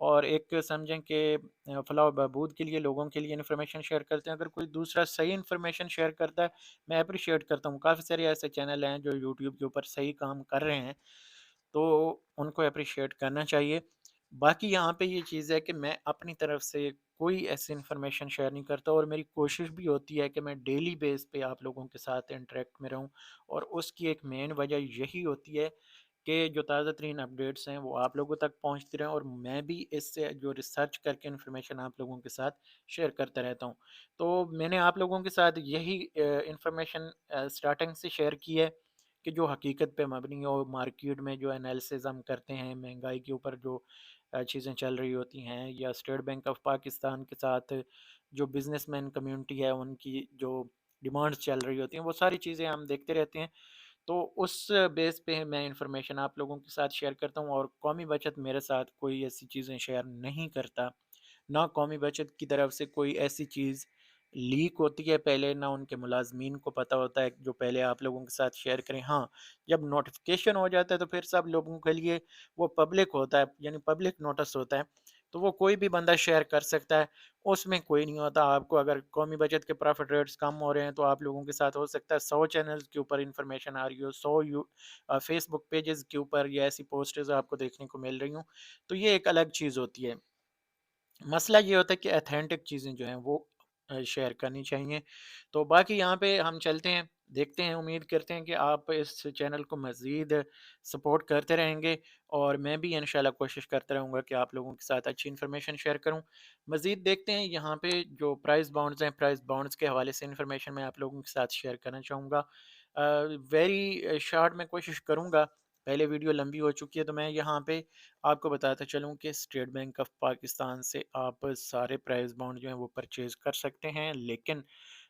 اور ایک سمجھیں کہ فلاح و بہبود کے لیے لوگوں کے لیے انفارمیشن شیئر کرتے ہیں. اگر کوئی دوسرا صحیح انفارمیشن شیئر کرتا ہے میں اپریشیٹ کرتا ہوں. کافی سارے ایسے چینل ہیں جو یوٹیوب کے اوپر صحیح کام کر رہے ہیں تو ان کو اپریشیٹ کرنا چاہیے. باقی یہاں پہ یہ چیز ہے کہ میں اپنی طرف سے کوئی ایسی انفارمیشن شیئر نہیں کرتا اور میری کوشش بھی ہوتی ہے کہ میں ڈیلی بیس پہ آپ لوگوں کے ساتھ انٹریکٹ میں رہوں. اور اس کی ایک مین وجہ یہی ہوتی ہے کہ جو تازہ ترین اپڈیٹس ہیں وہ آپ لوگوں تک پہنچتی رہیں اور میں بھی اس سے جو ریسرچ کر کے انفارمیشن آپ لوگوں کے ساتھ شیئر کرتا رہتا ہوں. تو میں نے آپ لوگوں کے ساتھ یہی انفارمیشن اسٹارٹنگ سے شیئر کی ہے کہ جو حقیقت پہ مبنی ہو. مارکیٹ میں جو انالیسز ہم کرتے ہیں مہنگائی کے اوپر جو چیزیں چل رہی ہوتی ہیں یا اسٹیٹ بینک آف پاکستان کے ساتھ جو بزنس مین کمیونٹی ہے ان کی جو ڈیمانڈز چل رہی ہوتی ہیں وہ ساری چیزیں ہم دیکھتے رہتے ہیں. تو اس بیس پہ میں انفارمیشن آپ لوگوں کے ساتھ شیئر کرتا ہوں اور قومی بچت میرے ساتھ کوئی ایسی چیزیں شیئر نہیں کرتا. نہ قومی بچت کی طرف سے کوئی ایسی چیز لیک ہوتی ہے پہلے نہ ان کے ملازمین کو پتہ ہوتا ہے جو پہلے آپ لوگوں کے ساتھ شیئر کریں. ہاں جب نوٹیفیکیشن ہو جاتا ہے تو پھر سب لوگوں کے لیے وہ پبلک ہوتا ہے یعنی پبلک نوٹس ہوتا ہے تو وہ کوئی بھی بندہ شیئر کر سکتا ہے. اس میں کوئی نہیں ہوتا. آپ کو اگر قومی بچت کے پروفٹ ریٹس کم ہو رہے ہیں تو آپ لوگوں کے ساتھ ہو سکتا ہے 100 چینلز کے اوپر انفارمیشن آ رہی ہو 100 فیس بک پیجز کے اوپر یا ایسی پوسٹرز آپ کو دیکھنے کو مل رہی ہوں تو یہ ایک الگ چیز ہوتی ہے. مسئلہ یہ ہوتا ہے کہ اتھینٹک چیزیں جو ہیں وہ شیئر کرنی چاہیے. تو باقی یہاں پہ ہم چلتے ہیں دیکھتے ہیں. امید کرتے ہیں کہ آپ اس چینل کو مزید سپورٹ کرتے رہیں گے اور میں بھی انشاءاللہ کوشش کرتا رہوں گا کہ آپ لوگوں کے ساتھ اچھی انفارمیشن شیئر کروں. مزید دیکھتے ہیں یہاں پہ جو پرائز بانڈز ہیں پرائز بانڈز کے حوالے سے انفارمیشن میں آپ لوگوں کے ساتھ شیئر کرنا چاہوں گا. ویری شارٹ میں کوشش کروں گا. پہلے ویڈیو لمبی ہو چکی ہے تو میں یہاں پہ آپ کو بتاتا چلوں کہ اسٹیٹ بینک آف پاکستان سے آپ سارے پرائز بانڈ جو ہیں وہ پرچیز کر سکتے ہیں لیکن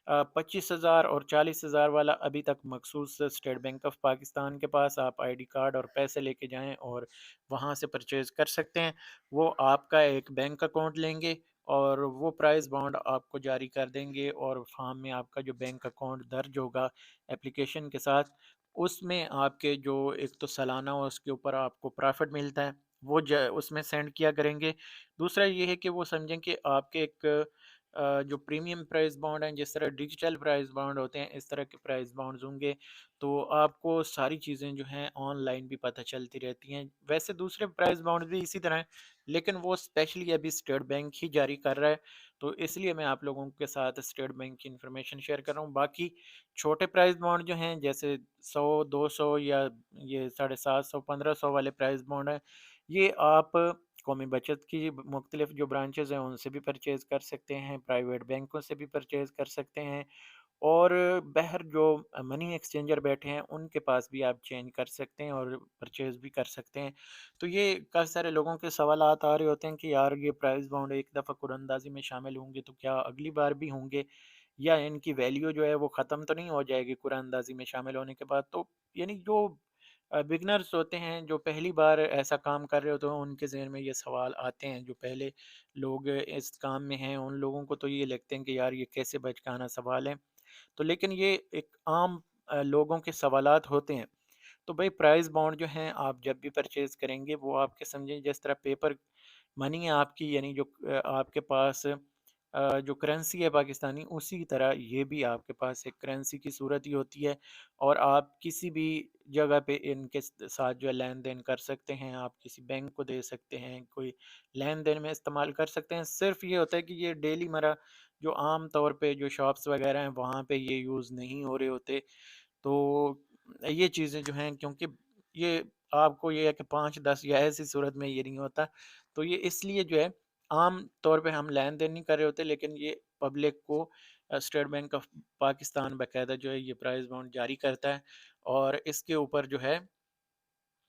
25,000 اور 40,000 والا ابھی تک مخصوص اسٹیٹ بینک آف پاکستان کے پاس آپ آئی ڈی کارڈ اور پیسے لے کے جائیں اور وہاں سے پرچیز کر سکتے ہیں. وہ آپ کا ایک بینک اکاؤنٹ لیں گے اور وہ پرائز بانڈ آپ کو جاری کر دیں گے اور فارم میں آپ کا جو بینک اکاؤنٹ درج ہوگا اپلیکیشن کے ساتھ اس میں آپ کے جو ایک تو سالانہ ہو اس کے اوپر آپ کو پرافٹ ملتا ہے وہ اس میں سینڈ کیا کریں گے. دوسرا یہ ہے کہ وہ سمجھیں کہ آپ کے ایک جو پریمیم پرائز بانڈ ہیں جس طرح ڈیجیٹل پرائز بانڈ ہوتے ہیں اس طرح کے پرائز بانڈز ہوں گے تو آپ کو ساری چیزیں جو ہیں آن لائن بھی پتہ چلتی رہتی ہیں. ویسے دوسرے پرائز بانڈ بھی اسی طرح ہیں لیکن وہ اسپیشلی ابھی اسٹیٹ بینک ہی جاری کر رہا ہے تو اس لیے میں آپ لوگوں کے ساتھ اسٹیٹ بینک کی انفارمیشن شیئر کر رہا ہوں. باقی چھوٹے پرائز بانڈ جو ہیں جیسے 100 200 یا یہ 750 1500 والے پرائز بانڈ ہیں یہ آپ قومی بچت کی مختلف جو برانچز ہیں ان سے بھی پرچیز کر سکتے ہیں پرائیویٹ بینکوں سے بھی پرچیز کر سکتے ہیں اور بہر جو منی ایکسچینجر بیٹھے ہیں ان کے پاس بھی آپ چینج کر سکتے ہیں اور پرچیز بھی کر سکتے ہیں. تو یہ کافی سارے لوگوں کے سوالات آ رہے ہوتے ہیں کہ یار یہ پرائز بانڈ ایک دفعہ قرعہ اندازی میں شامل ہوں گے تو کیا اگلی بار بھی ہوں گے یا ان کی ویلیو جو ہے وہ ختم تو نہیں ہو جائے گی قرعہ اندازی میں شامل ہونے کے بعد. تو یعنی جو بگنرز ہوتے ہیں جو پہلی بار ایسا کام کر رہے ہوتے ہیں ان کے ذہن میں یہ سوال آتے ہیں. جو پہلے لوگ اس کام میں ہیں ان لوگوں کو تو یہ لگتے ہیں کہ یار یہ کیسے بچکانا سوال ہے تو لیکن یہ ایک عام لوگوں کے سوالات ہوتے ہیں. تو بھائی پرائز بانڈ جو ہیں آپ جب بھی پرچیز کریں گے وہ آپ کے سمجھیں جس طرح پیپر منی ہے آپ کی یعنی جو آپ کے پاس جو کرنسی ہے پاکستانی اسی طرح یہ بھی آپ کے پاس ایک کرنسی کی صورت ہی ہوتی ہے اور آپ کسی بھی جگہ پہ ان کے ساتھ جو ہے لین دین کر سکتے ہیں. آپ کسی بینک کو دے سکتے ہیں کوئی لین دین میں استعمال کر سکتے ہیں. صرف یہ ہوتا ہے کہ یہ ڈیلی مرہ جو عام طور پہ جو شاپس وغیرہ ہیں وہاں پہ یہ یوز نہیں ہو رہے ہوتے تو یہ چیزیں جو ہیں کیونکہ یہ آپ کو یہ ہے کہ 5 10 یا ایسی صورت میں یہ نہیں ہوتا تو یہ اس لیے جو ہے عام طور پہ ہم لین دین نہیں کر رہے ہوتے لیکن یہ پبلک کو اسٹیٹ بینک آف پاکستان باقاعدہ جو ہے یہ پرائز بانڈ جاری کرتا ہے اور اس کے اوپر جو ہے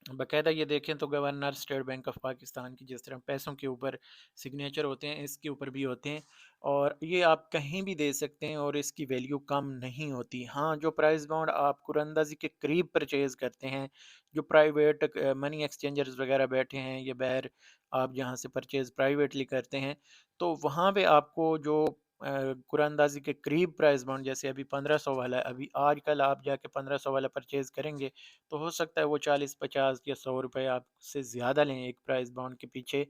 باقاعدہ یہ دیکھیں تو governor state bank of Pakistan کی جس طرح پیسوں کے اوپر سگنیچر ہوتے ہیں اس کے اوپر بھی ہوتے ہیں اور یہ آپ کہیں بھی دے سکتے ہیں اور اس کی ویلیو کم نہیں ہوتی. ہاں جو پرائز بانڈ آپ قرعہ اندازی کے قریب پرچیز کرتے ہیں جو پرائیویٹ منی ایکسچینجرز وغیرہ بیٹھے ہیں یا بہر آپ جہاں سے پرچیز پرائیویٹلی کرتے ہیں تو وہاں پہ آپ کو جو قرعہ اندازی کے قریب پرائز بانڈ جیسے ابھی 1500 والا ہے ابھی آج کل آپ جا کے 1500 والا پرچیز کریں گے تو ہو سکتا ہے وہ 40 50 یا 100 روپے آپ سے زیادہ لیں ایک پرائز بانڈ کے پیچھے.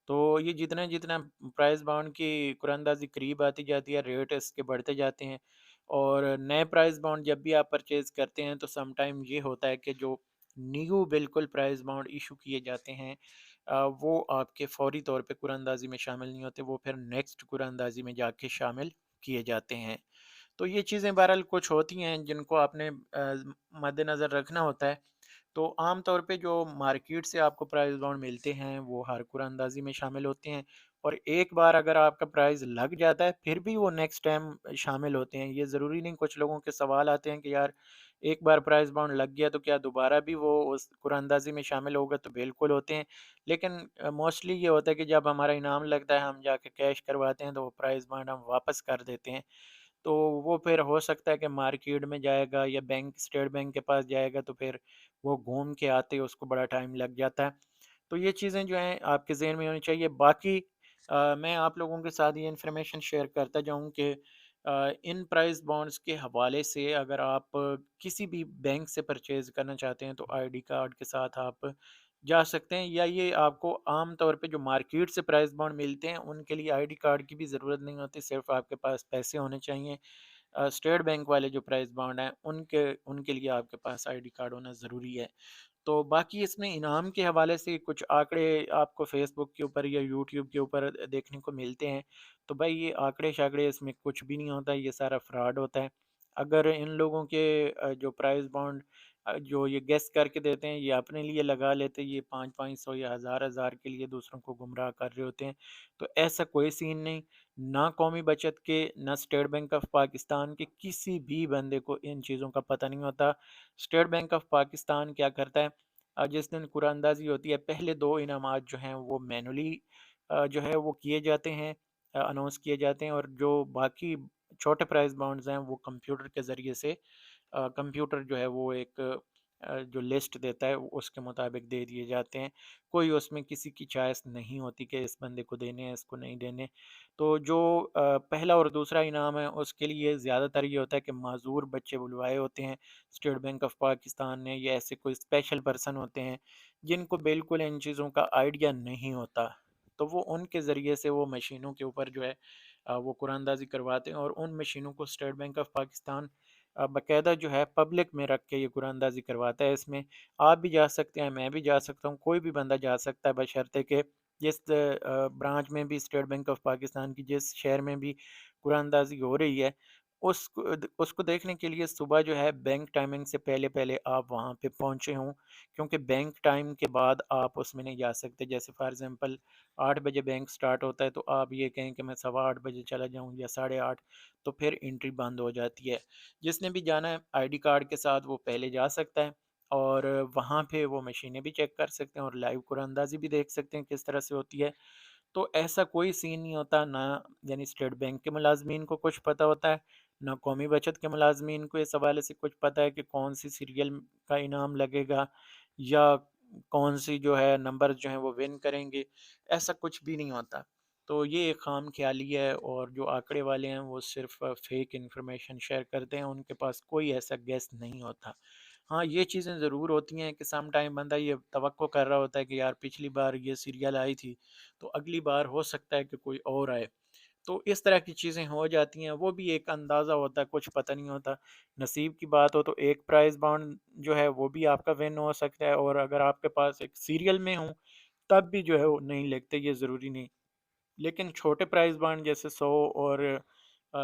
تو یہ جتنا جتنا پرائز بانڈ کی قراندازی قریب آتی جاتی ہے، ریٹ اس کے بڑھتے جاتے ہیں، اور نئے پرائز بانڈ جب بھی آپ پرچیز کرتے ہیں تو سم ٹائم یہ ہوتا ہے کہ جو نیو بالکل پرائز بانڈ ایشو کیے جاتے ہیں وہ آپ کے فوری طور پہ قراندازی میں شامل نہیں ہوتے، وہ پھر نیکسٹ قراندازی میں جا کے شامل کیے جاتے ہیں۔ تو یہ چیزیں بہرحال کچھ ہوتی ہیں جن کو آپ نے مد نظر رکھنا ہوتا ہے۔ تو عام طور پہ جو مارکیٹ سے آپ کو پرائز بانڈ ملتے ہیں وہ ہر قرآن اندازی میں شامل ہوتے ہیں، اور ایک بار اگر آپ کا پرائز لگ جاتا ہے پھر بھی وہ نیکسٹ ٹائم شامل ہوتے ہیں۔ یہ ضروری نہیں، کچھ لوگوں کے سوال آتے ہیں کہ یار ایک بار پرائز بانڈ لگ گیا تو کیا دوبارہ بھی وہ اس قرآن اندازی میں شامل ہوگا؟ تو بالکل ہوتے ہیں، لیکن موسٹلی یہ ہوتا ہے کہ جب ہمارا انعام لگتا ہے ہم جا کے کیش کرواتے ہیں تو وہ پرائز بانڈ ہم واپس کر دیتے ہیں۔ تو وہ پھر ہو سکتا ہے کہ مارکیٹ میں جائے گا یا بینک اسٹیٹ بینک کے پاس جائے گا تو پھر وہ گھوم کے آتے اس کو بڑا ٹائم لگ جاتا ہے۔ تو یہ چیزیں جو ہیں آپ کے ذہن میں ہونی چاہیے۔ باقی میں آپ لوگوں کے ساتھ یہ انفارمیشن شیئر کرتا جاؤں کہ ان پرائز بانڈز کے حوالے سے اگر آپ کسی بھی بینک سے پرچیز کرنا چاہتے ہیں تو آئی ڈی کارڈ کے ساتھ آپ جا سکتے ہیں، یا یہ آپ کو عام طور پہ جو مارکیٹ سے پرائز بانڈ ملتے ہیں ان کے لیے آئی ڈی کارڈ کی بھی ضرورت نہیں ہوتی، صرف آپ کے پاس پیسے ہونے چاہیے۔ اسٹیٹ بینک والے جو پرائز بانڈ ہیں ان کے لیے آپ کے پاس آئی ڈی کارڈ ہونا ضروری ہے۔ تو باقی اس میں انعام کے حوالے سے کچھ آنکڑے آپ کو فیس بک کے اوپر یا یوٹیوب کے اوپر دیکھنے کو ملتے ہیں، تو بھائی یہ آنکڑے شاکڑے اس میں کچھ بھی نہیں ہوتا، یہ سارا فراڈ ہوتا ہے۔ اگر ان لوگوں کے جو پرائز بانڈ جو یہ گیس کر کے دیتے ہیں یہ اپنے لیے لگا لیتے، یہ 500 یا ہزار کے لیے دوسروں کو گمراہ کر رہے ہوتے ہیں، تو ایسا کوئی سین نہیں۔ نہ قومی بچت کے، نہ اسٹیٹ بینک آف پاکستان کے کسی بھی بندے کو ان چیزوں کا پتہ نہیں ہوتا۔ اسٹیٹ بینک آف پاکستان کیا کرتا ہے، جس دن قرآن اندازی ہوتی ہے پہلے دو انعامات جو ہیں وہ مینولی جو ہے وہ کیے جاتے ہیں، اناؤنس کیے جاتے ہیں، اور جو باقی چھوٹے پرائز بانڈز ہیں وہ کمپیوٹر کے ذریعے سے کمپیوٹر جو ہے وہ ایک جو لسٹ دیتا ہے اس کے مطابق دے دیے جاتے ہیں۔ کوئی اس میں کسی کی چوائس نہیں ہوتی کہ اس بندے کو دینے ہیں اس کو نہیں دینے۔ تو جو پہلا اور دوسرا انعام ہے اس کے لیے زیادہ تر یہ ہوتا ہے کہ معذور بچے بلوائے ہوتے ہیں اسٹیٹ بینک آف پاکستان نے، یا ایسے کوئی اسپیشل پرسن ہوتے ہیں جن کو بالکل ان چیزوں کا آئیڈیا نہیں ہوتا، تو وہ ان کے ذریعے سے وہ مشینوں کے اوپر جو ہے وہ قرآن اندازی کرواتے ہیں، اور ان مشینوں کو اسٹیٹ بینک آف پاکستان باقاعدہ جو ہے پبلک میں رکھ کے یہ قرآن اندازی کرواتا ہے۔ اس میں آپ بھی جا سکتے ہیں، میں بھی جا سکتا ہوں، کوئی بھی بندہ جا سکتا ہے، بشرطے کہ جس برانچ میں بھی اسٹیٹ بینک آف پاکستان کی جس شہر میں بھی قرآن اندازی ہو رہی ہے اس کو دیکھنے کے لیے صبح جو ہے بینک ٹائمنگ سے پہلے پہلے آپ وہاں پہ پہنچے ہوں، کیونکہ بینک ٹائم کے بعد آپ اس میں نہیں جا سکتے۔ جیسے فار ایگزامپل 8 بجے بینک سٹارٹ ہوتا ہے تو آپ یہ کہیں کہ میں 8:15 بجے چلا جاؤں یا 8:30، تو پھر انٹری بند ہو جاتی ہے۔ جس نے بھی جانا ہے آئی ڈی کارڈ کے ساتھ وہ پہلے جا سکتا ہے، اور وہاں پہ وہ مشینیں بھی چیک کر سکتے ہیں اور لائیو قرآن اندازی بھی دیکھ سکتے ہیں کس طرح سے ہوتی ہے۔ تو ایسا کوئی سین نہیں ہوتا، نہ یعنی اسٹیٹ بینک کے ملازمین کو کچھ پتہ ہوتا ہے، نہ قومی بچت کے ملازمین کو اس حوالے سے کچھ پتہ ہے کہ کون سی سیریل کا انعام لگے گا یا کون سی جو ہے نمبر جو ہیں وہ ون کریں گے، ایسا کچھ بھی نہیں ہوتا۔ تو یہ ایک خام خیالی ہے، اور جو آنکڑے والے ہیں وہ صرف فیک انفارمیشن شیئر کرتے ہیں، ان کے پاس کوئی ایسا گیس نہیں ہوتا۔ ہاں یہ چیزیں ضرور ہوتی ہیں کہ سم ٹائم بندہ یہ توقع کر رہا ہوتا ہے کہ یار پچھلی بار یہ سیریل آئی تھی تو اگلی بار ہو سکتا ہے کہ کوئی اور آئے، تو اس طرح کی چیزیں ہو جاتی ہیں، وہ بھی ایک اندازہ ہوتا ہے، کچھ پتہ نہیں ہوتا۔ نصیب کی بات ہو تو ایک پرائز بانڈ جو ہے وہ بھی آپ کا ون ہو سکتا ہے، اور اگر آپ کے پاس ایک سیریل میں ہوں تب بھی جو ہے وہ نہیں لگتے، یہ ضروری نہیں۔ لیکن چھوٹے پرائز بانڈ جیسے 100 اور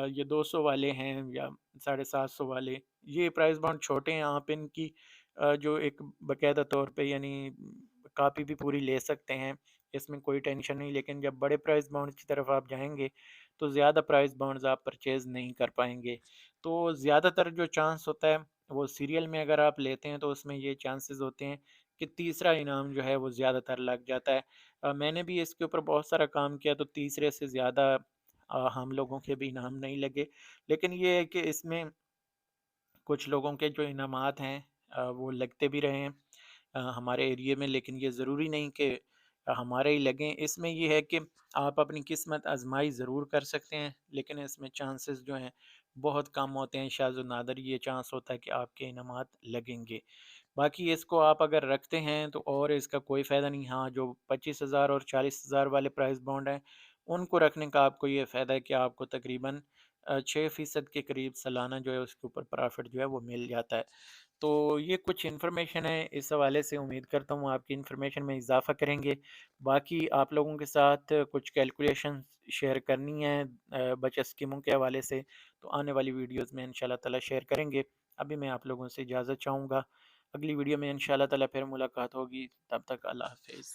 یہ 200 والے ہیں یا 750 والے، یہ پرائز بانڈ چھوٹے ہیں، آپ ان کی جو ایک باقاعدہ طور پہ یعنی کاپی بھی پوری لے سکتے ہیں، اس میں کوئی ٹینشن نہیں۔ لیکن جب بڑے پرائز بانڈ کی طرف آپ جائیں گے تو زیادہ پرائز بانڈز آپ پرچیز نہیں کر پائیں گے۔ تو زیادہ تر جو چانس ہوتا ہے وہ سیریل میں اگر آپ لیتے ہیں تو اس میں یہ چانسز ہوتے ہیں کہ تیسرا انعام جو ہے وہ زیادہ تر لگ جاتا ہے۔ میں نے بھی اس کے اوپر بہت سارا کام کیا تو تیسرے سے زیادہ ہم لوگوں کے بھی انعام نہیں لگے، لیکن یہ ہے کہ اس میں کچھ لوگوں کے جو انعامات ہیں وہ لگتے بھی رہے ہیں ہمارے ایریے میں، لیکن یہ ضروری نہیں کہ ہمارے ہی لگیں۔ اس میں یہ ہے کہ آپ اپنی قسمت آزمائی ضرور کر سکتے ہیں، لیکن اس میں چانسز جو ہیں بہت کم ہوتے ہیں، شاذ و نادر یہ چانس ہوتا ہے کہ آپ کے انعامات لگیں گے۔ باقی اس کو آپ اگر رکھتے ہیں تو اور اس کا کوئی فائدہ نہیں۔ ہاں، جو 25,000 اور 40,000 والے پرائز بانڈ ہیں، ان کو رکھنے کا آپ کو یہ فائدہ ہے کہ آپ کو تقریباً 6% کے قریب سالانہ جو ہے اس کے اوپر پرافٹ جو ہے وہ مل جاتا ہے۔ تو یہ کچھ انفارمیشن ہے، اس حوالے سے امید کرتا ہوں آپ کی انفارمیشن میں اضافہ کریں گے۔ باقی آپ لوگوں کے ساتھ کچھ کیلکولیشن شیئر کرنی ہے بچت اسکیموں کے حوالے سے، تو آنے والی ویڈیوز میں انشاءاللہ تعالی شیئر کریں گے۔ ابھی میں آپ لوگوں سے اجازت چاہوں گا، اگلی ویڈیو میں انشاءاللہ تعالی پھر ملاقات ہوگی، تب تک اللہ حافظ۔